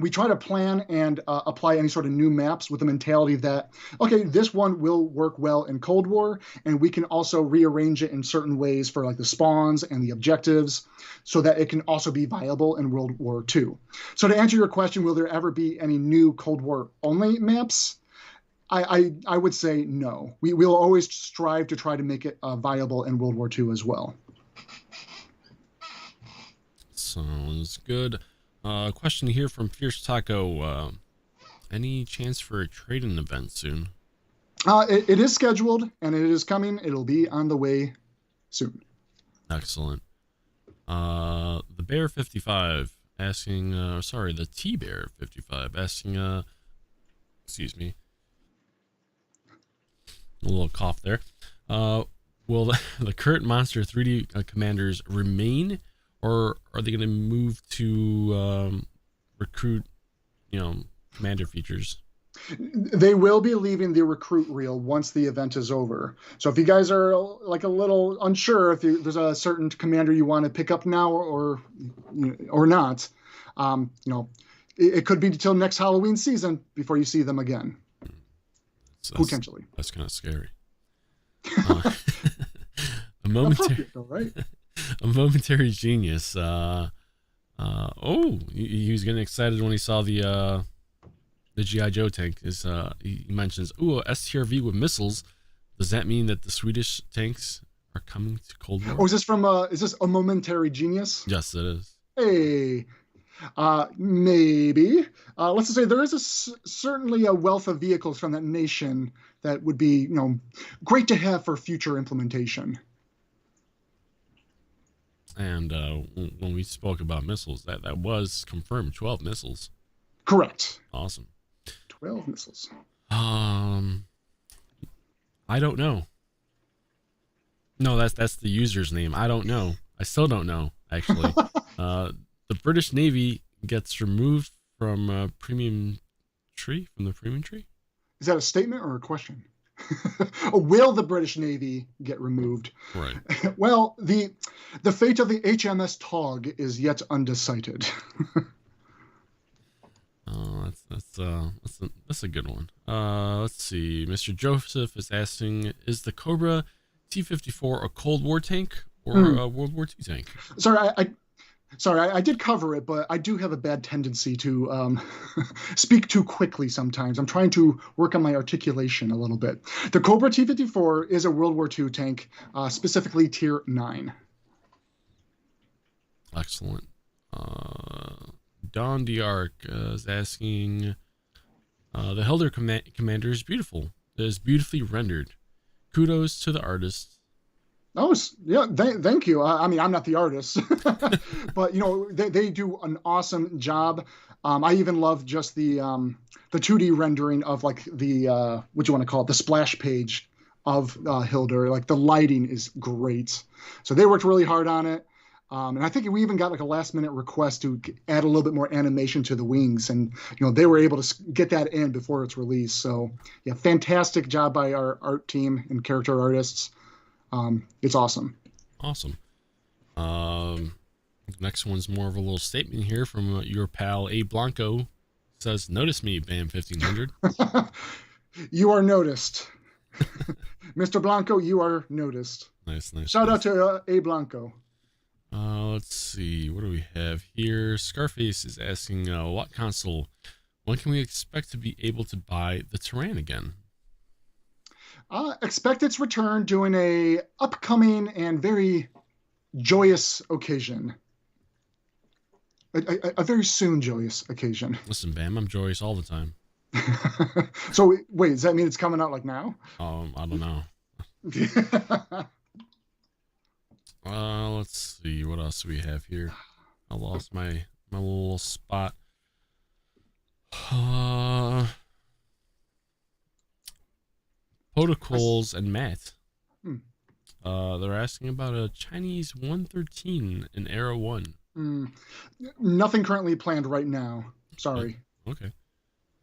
we try to plan and apply any sort of new maps with the mentality that, okay, this one will work well in Cold War, and we can also rearrange it in certain ways for like the spawns and the objectives so that it can also be viable in World War II. So to answer your question, will there ever be any new Cold War only maps? I would say no. We'll always strive to try to make it viable in World War II as well. Sounds good. Question here from Fierce Taco. Any chance for a trading event soon? It is scheduled and it is coming. It'll be on the way soon. Excellent. The Bear 55 asking, sorry, the T Bear 55 asking, excuse me, a little cough there. Will the current Monster 3D commanders remain, or are they going to move to recruit, commander features? They will be leaving the recruit reel once the event is over. So if you guys are like a little unsure if there's a certain commander you want to pick up now or not, it could be until next Halloween season before you see them again. Potentially. That's kind of scary. A momentary, right? A momentary genius. He was getting excited when he saw the G.I. Joe tank. He mentions, STRV with missiles. Does that mean that the Swedish tanks are coming to Cold War? Oh, is this a momentary genius? Yes, it is. Hey, maybe. Let's just say there is certainly a wealth of vehicles from that nation that would be, great to have for future implementation. And when we spoke about missiles, that was confirmed. 12 missiles. Correct. Awesome. 12 missiles. I don't know. No, that's the user's name. I don't know. I still don't know, actually. The British Navy gets removed from premium tree. Is that a statement or a question? Will the British Navy get removed? Right. Well, the fate of the HMS Tog is yet undecided. That's a good one. Let's see. Mr. Joseph is asking, is the Cobra T-54 a Cold War tank or a World War II tank? Sorry, I did cover it, but I do have a bad tendency to speak too quickly sometimes. I'm trying to work on my articulation a little bit. The Cobra T-54 is a World War II tank, specifically Tier 9. Excellent. Don D'Arc is asking, the Helder commander is beautiful. It is beautifully rendered. Kudos to the artist. Oh, yeah, thank you. I mean, I'm not the artist, but, they do an awesome job. I even love just the 2D rendering of, like, the, what you want to call it, the splash page of Hilder. Like, the lighting is great. So they worked really hard on it. And I think we even got, like, a last-minute request to add a little bit more animation to the wings. And, they were able to get that in before it's released. So, yeah, fantastic job by our art team and character artists. It's awesome. Awesome. Next one's more of a little statement here from your pal A Blanco. It says, "Notice me, Bam1500." You are noticed. Mr. Blanco, you are noticed. Nice. Shout out to A Blanco. Let's see. What do we have here? Scarface is asking, what console? When can we expect to be able to buy the Tyrann again? Expect its return during a upcoming and very joyous occasion. A very soon joyous occasion. Listen, Bam, I'm joyous all the time. So wait, does that mean it's coming out like now? I don't know. Let's see. What else do we have here? I lost my little spot. Protocols and Matt. They're asking about a Chinese 113 in Era 1. Nothing currently planned right now. Sorry. Okay.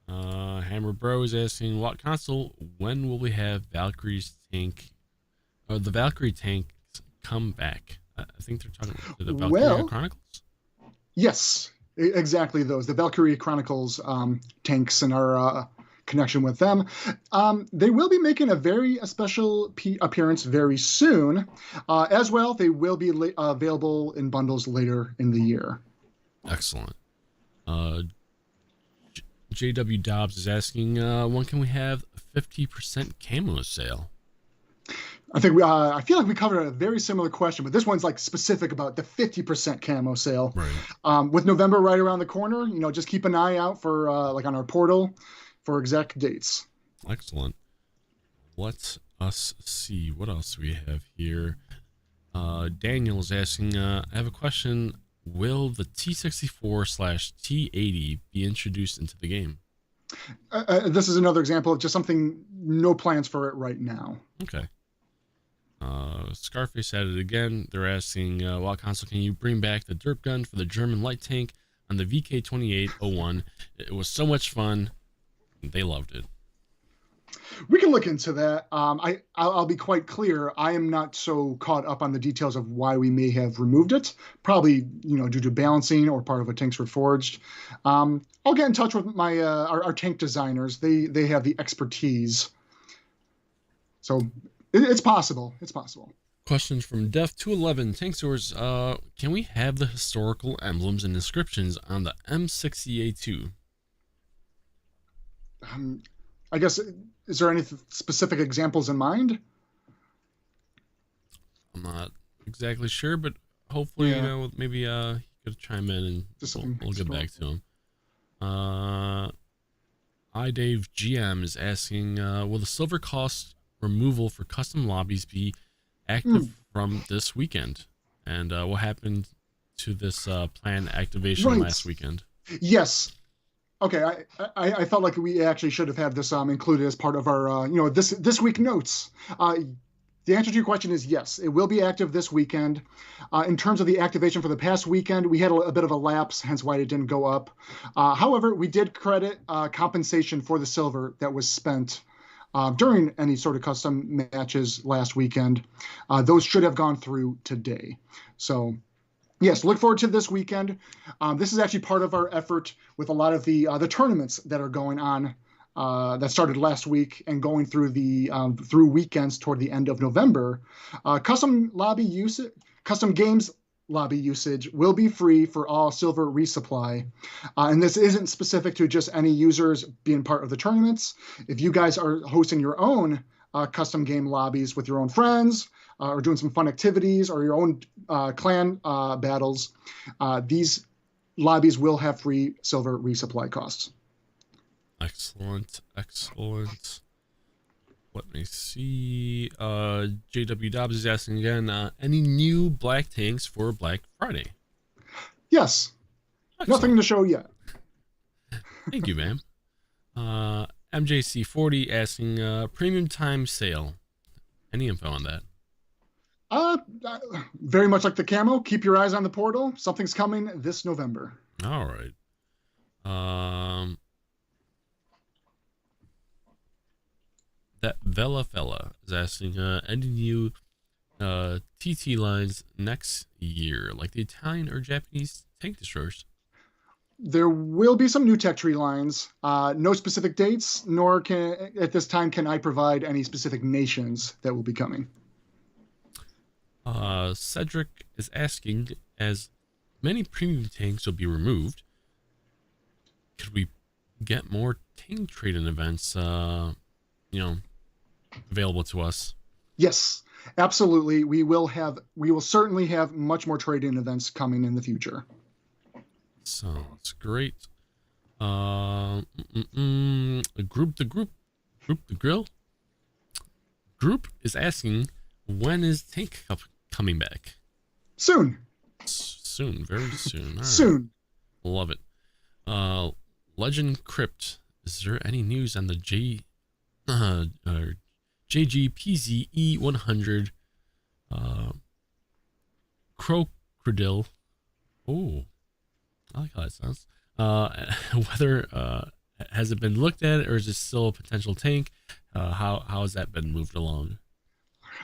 Hammer Bro is asking, what console, when will we have Valkyrie's tank, or the Valkyrie tanks come back? I think they're talking about the Valkyrie Chronicles. Yes. Exactly those, the Valkyrie Chronicles tanks and our connection with them. They will be making a very special appearance very soon. As well, they will be available in bundles later in the year. Excellent. JW Dobbs is asking, when can we have a 50% camo sale? I think I feel like we covered a very similar question, but this one's like specific about the 50% camo sale. Right. With November right around the corner, just keep an eye out for like on our portal for exact dates. Excellent. Let us see. What else do we have here? Daniel is asking, I have a question. Will the T64/T80 be introduced into the game? This is another example of just something, no plans for it right now. Okay. Scarface added again. They're asking, WoT console, can you bring back the derp gun for the German light tank on the VK2801? It was so much fun. They loved it. We can look into that. I'll be quite clear. I am not so caught up on the details of why we may have removed it. Probably, due to balancing or part of a Tankz0rz reforged. I'll get in touch with my our tank designers. They have the expertise. So it's possible. It's possible. Questions from Def211. Tankz0rz, can we have the historical emblems and inscriptions on the M60A2? I guess, is there any specific examples in mind? I'm not exactly sure, but hopefully, maybe he could chime in and we'll get back to him. iDave GM is asking, will the silver cost removal for custom lobbies be active from this weekend? And what happened to this plan activation last weekend? Yes. Okay, I felt like we actually should have had this included as part of our this week notes. The answer to your question is yes, it will be active this weekend. In terms of the activation for the past weekend, we had a bit of a lapse, hence why it didn't go up. However, we did credit compensation for the silver that was spent during any sort of custom matches last weekend. Those should have gone through today. So yes, look forward to this weekend. This is actually part of our effort with a lot of the tournaments that are going on that started last week and going through through weekends toward the end of November. Custom games lobby usage will be free for all silver resupply. And this isn't specific to just any users being part of the tournaments. If you guys are hosting your own custom game lobbies with your own friends, or doing some fun activities, or your own clan battles, these lobbies will have free silver resupply costs. Excellent. Let me see. JW Dobbs is asking again, any new black tanks for Black Friday? Yes. Excellent. Nothing to show yet. Thank you, ma'am. MJC40 asking, premium time sale. Any info on that? Very much like the camo. Keep your eyes on the portal. Something's coming this November. All right. That Vela fella is asking, any new TT lines next year, like the Italian or Japanese tank destroyers? There will be some new tech tree lines. No specific dates, nor at this time can I provide any specific nations that will be coming. Cedric is asking, as many premium tanks will be removed, could we get more tank trading events, available to us? Yes, absolutely. We will certainly have much more trading events coming in the future. Sounds great. Group the grill group is asking, when is Tank Cup coming back? Soon, very soon. Right. Soon. Love it. Legend Crypt, is there any news on the JGPZ E100 Crocodile? Oh, I like how that sounds. Whether has it been looked at, or is it still a potential tank? How has that been moved along?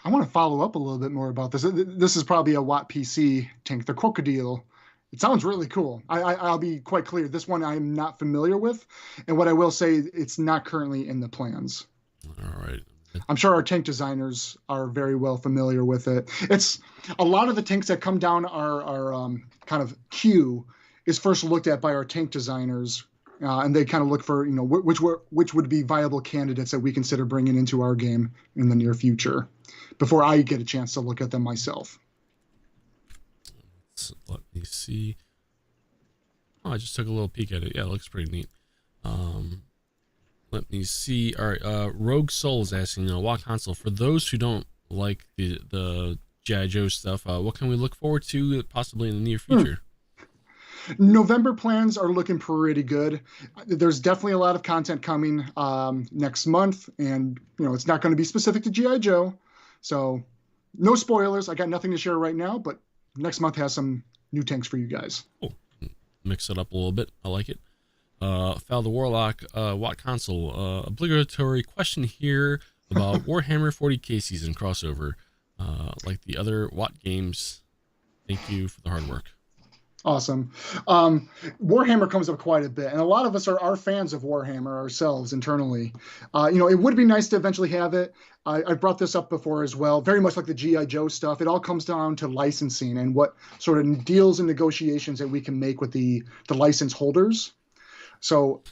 I want to follow up a little bit more about this. This is probably a WoT PC tank, the Crocodile. It sounds really cool. I'll be quite clear. This one I'm not familiar with. And what I will say, it's not currently in the plans. All right. I'm sure our tank designers are very well familiar with it. It's a lot of the tanks that come down our kind of queue is first looked at by our tank designers, and they kind of look for which would be viable candidates that we consider bringing into our game in the near future, before I get a chance to look at them myself. Let me see. Oh, I just took a little peek at it. Yeah, it looks pretty neat. Let me see. All right, Rogue Soul is asking, WoT console, for those who don't like the G.I. Joe stuff, what can we look forward to possibly in the near future? November plans are looking pretty good. There's definitely a lot of content coming next month, and it's not going to be specific to G.I. Joe, so no spoilers. I got nothing to share right now, but next month has some new tanks for you guys. Cool. Mix it up a little bit. I like it. Fal the Warlock, WoT console, obligatory question here about Warhammer 40k season crossover, like the other WoT games. Thank you for the hard work. Awesome. Warhammer comes up quite a bit, and a lot of us are fans of Warhammer ourselves internally. It would be nice to eventually have it. I've brought this up before as well. Very much like the G.I. Joe stuff, it all comes down to licensing and what sort of deals and negotiations that we can make with the license holders. So,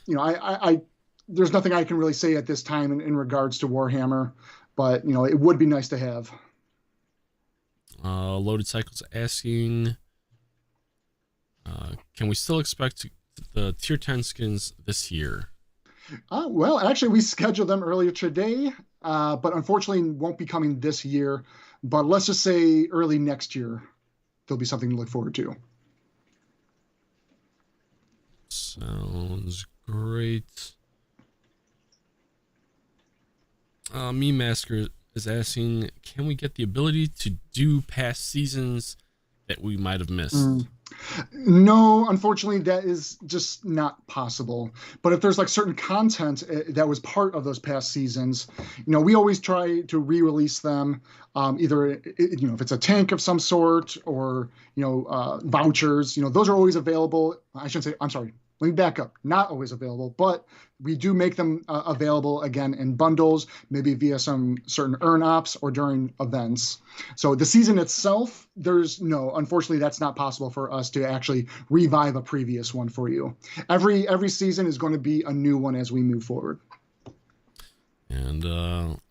there's nothing I can really say at this time in regards to Warhammer, but, it would be nice to have. Loaded Cycles asking, can we still expect the tier 10 skins this year? Well, actually, we scheduled them earlier today, but unfortunately won't be coming this year. But let's just say early next year, there'll be something to look forward to. Sounds great. Meme Masker is asking, can we get the ability to do past seasons that we might have missed? No, unfortunately, that is just not possible. But if there's like certain content that was part of those past seasons, we always try to re-release them. Either if it's a tank of some sort or vouchers, those are always available. I shouldn't say. I'm sorry. Let me back up. Not always available, but we do make them available again in bundles, maybe via some certain earn ops or during events. So the season itself, unfortunately, that's not possible for us to actually revive a previous one for you. Every season is going to be a new one as we move forward. And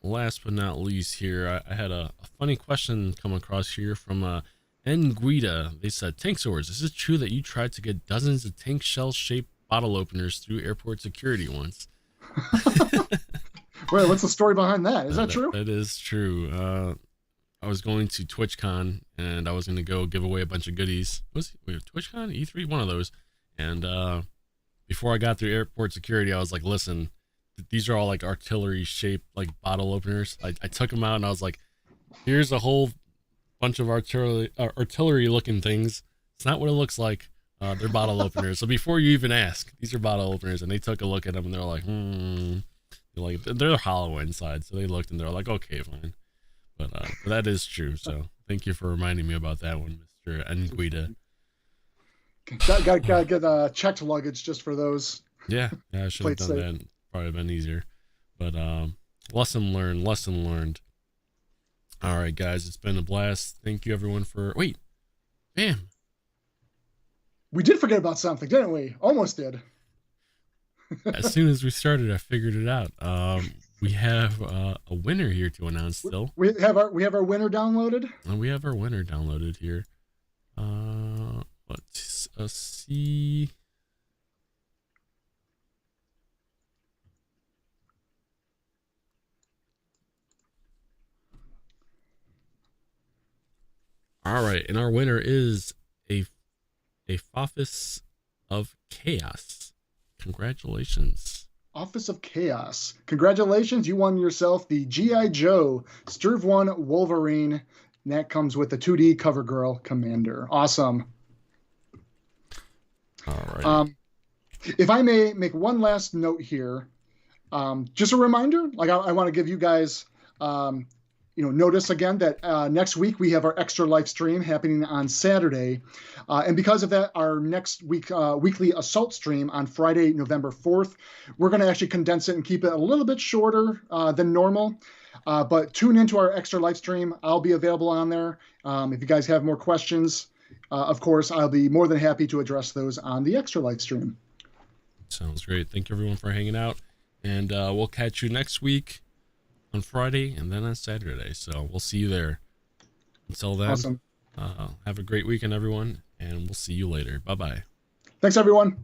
last but not least here, I had a funny question come across here from Nguida. They said, Tankz0rz, is it true that you tried to get dozens of tank shell-shaped bottle openers through airport security once? Wait, what's the story behind that? Is that true? That is true. I was going to TwitchCon, and I was going to go give away a bunch of goodies. Was it TwitchCon? E3? One of those. And before I got through airport security, I was like, listen, these are all like artillery-shaped like bottle openers. I took them out, and I was like, here's a whole bunch of artillery looking things. It's not what it looks like. They're bottle openers. So before you even ask, these are bottle openers. And they took a look at them and they're like, they're hollow inside. So they looked and they're like, okay, fine. But that is true. So thank you for reminding me about that one, Mr. Nguida. Gotta get checked luggage just for those. Yeah, I should have done that. Probably been easier. But lesson learned. All right, guys, it's been a blast. Thank you, everyone, for... Wait, Bam. We did forget about something, didn't we? Almost did. As soon as we started, I figured it out. We have a winner here to announce still. We have our winner downloaded? We have our winner downloaded here. Let's see... All right, and our winner is a Office of Chaos. Congratulations. Office of Chaos. Congratulations, you won yourself the G.I. Joe Sturv 1 Wolverine. And that comes with the 2D Cover Girl Commander. Awesome. All right. If I may make one last note here, just a reminder, like I want to give you guys notice again that next week we have our extra live stream happening on Saturday. And because of that, our next week weekly assault stream on Friday, November 4th, we're going to actually condense it and keep it a little bit shorter than normal. But tune into our extra live stream. I'll be available on there. If you guys have more questions, of course, I'll be more than happy to address those on the extra live stream. Sounds great. Thank you everyone for hanging out. And we'll catch you next week on Friday and then on Saturday. So we'll see you there. Until then, Awesome. Have a great weekend, everyone, and we'll see you later. Bye-bye. Thanks, everyone.